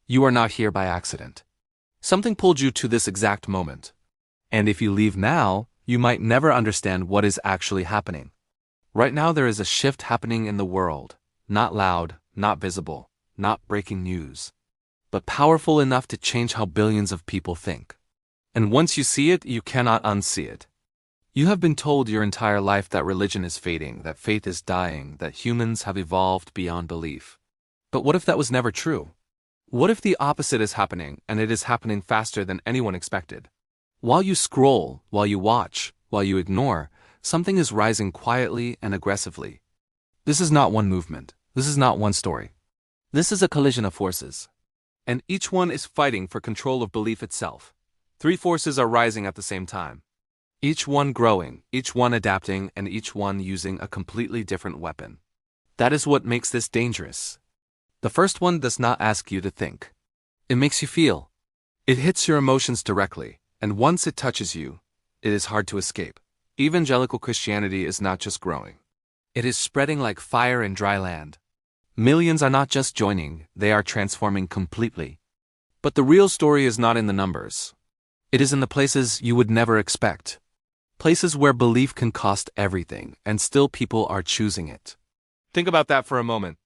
You are not here by accident. Something pulled you to this exact moment. And if you leave now, you might never understand what is actually happening. Right now there is a shift happening in the world, not loud, not visible, not breaking news, but powerful enough to change how billions of people think. And once you see it, you cannot unsee it. You have been told your entire life that religion is fading, that faith is dying, that humans have evolved beyond belief. But what if that was never true? What if the opposite is happening, and it is happening faster than anyone expected? While you scroll, while you watch, while you ignore, something is rising quietly and aggressively. This is not one movement. This is not one story. This is a collision of forces. And each one is fighting for control of belief itself. Three forces are rising at the same time. Each one growing, each one adapting, and each one using a completely different weapon. That is what makes this dangerous. The first one does not ask you to think. It makes you feel. It hits your emotions directly, and once it touches you, it is hard to escape. Evangelical Christianity is not just growing. It is spreading like fire in dry land. Millions are not just joining, they are transforming completely. But the real story is not in the numbers. It is in the places you would never expect. Places where belief can cost everything, and still people are choosing it. Think about that for a moment.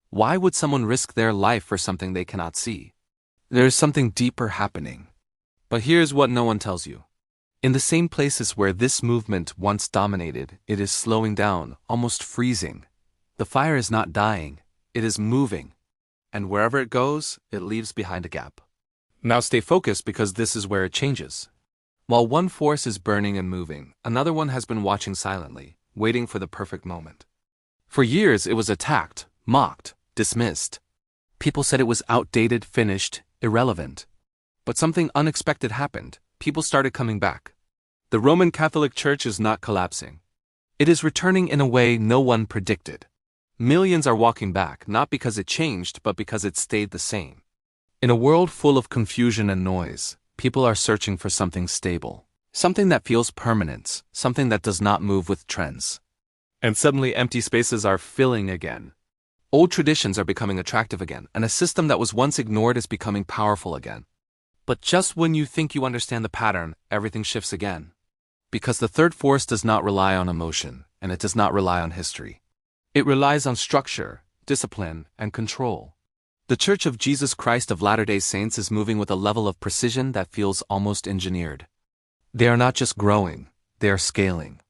Why would someone risk their life for something they cannot see? There is something deeper happening. But here's what no one tells you. In the same places where this movement once dominated, it is slowing down, almost freezing. The fire is not dying, it is moving. And wherever it goes, it leaves behind a gap. Now stay focused because this is where it changes. While one force is burning and moving, another one has been watching silently, waiting for the perfect moment. For years it was attacked, mocked, dismissed. People said it was outdated, finished, irrelevant. But something unexpected happened. People started coming back. The Roman Catholic Church is not collapsing. It is returning in a way no one predicted. Millions are walking back, not because it changed, but because it stayed the same. In a world full of confusion and noise, people are searching for something stable. Something that feels permanent, something that does not move with trends. And suddenly empty spaces are filling again. Old traditions are becoming attractive again, and a system that was once ignored is becoming powerful again. But just when you think you understand the pattern, everything shifts again. Because the third force does not rely on emotion, and it does not rely on history. It relies on structure, discipline, and control. The Church of Jesus Christ of Latter-day Saints is moving with a level of precision that feels almost engineered. They are not just growing, they are scaling.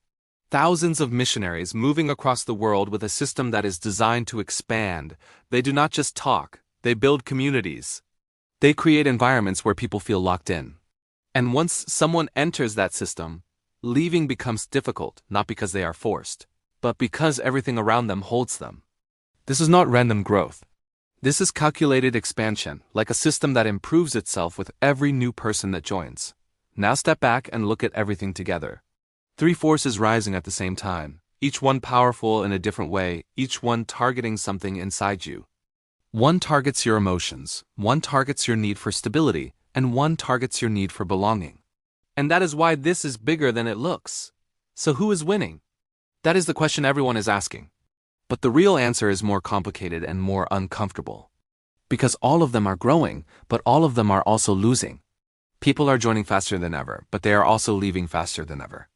Thousands of missionaries moving across the world with a system that is designed to expand. They do not just talk, they build communities. They create environments where people feel locked in. And once someone enters that system, leaving becomes difficult, not because they are forced, but because everything around them holds them. This is not random growth. This is calculated expansion, like a system that improves itself with every new person that joins. Now step back and look at everything together. Three forces rising at the same time, each one powerful in a different way, each one targeting something inside you. One targets your emotions, one targets your need for stability, and one targets your need for belonging. And that is why this is bigger than it looks. So who is winning? That is the question everyone is asking. But the real answer is more complicated and more uncomfortable. Because all of them are growing, but all of them are also losing. People are joining faster than ever, but they are also leaving faster than ever.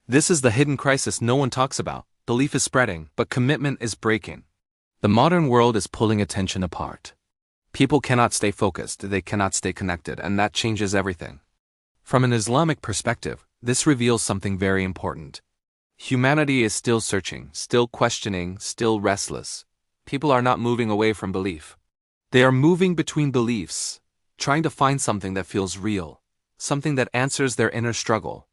This is the hidden crisis no one talks about. Belief is spreading, but commitment is breaking. The modern world is pulling attention apart. People cannot stay focused, they cannot stay connected, and that changes everything. From an Islamic perspective, this reveals something very important. Humanity is still searching, still questioning, still restless. People are not moving away from belief. They are moving between beliefs, trying to find something that feels real, something that answers their inner struggle.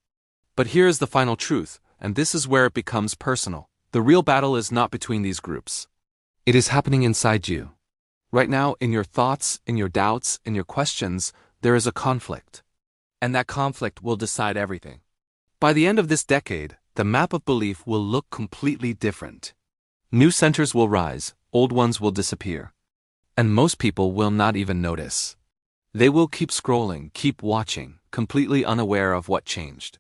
But here is the final truth, and this is where it becomes personal. The real battle is not between these groups. It is happening inside you. Right now, in your thoughts, in your doubts, in your questions, there is a conflict. And that conflict will decide everything. By the end of this decade, the map of belief will look completely different. New centers will rise, old ones will disappear. And most people will not even notice. They will keep scrolling, keep watching, completely unaware of what changed.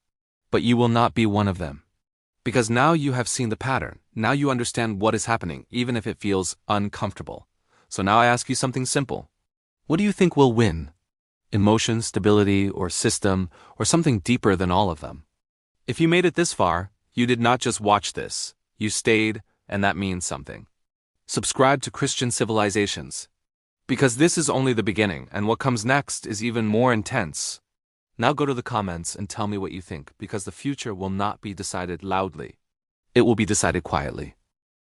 But you will not be one of them. Because now you have seen the pattern, now you understand what is happening, even if it feels uncomfortable. So now I ask you something simple. What do you think will win? Emotion, stability, or system, or something deeper than all of them? If you made it this far, you did not just watch this. You stayed, and that means something. Subscribe to Christian Civilizations, because this is only the beginning, and what comes next is even more intense. Now go to the comments and tell me what you think, because the future will not be decided loudly. It will be decided quietly.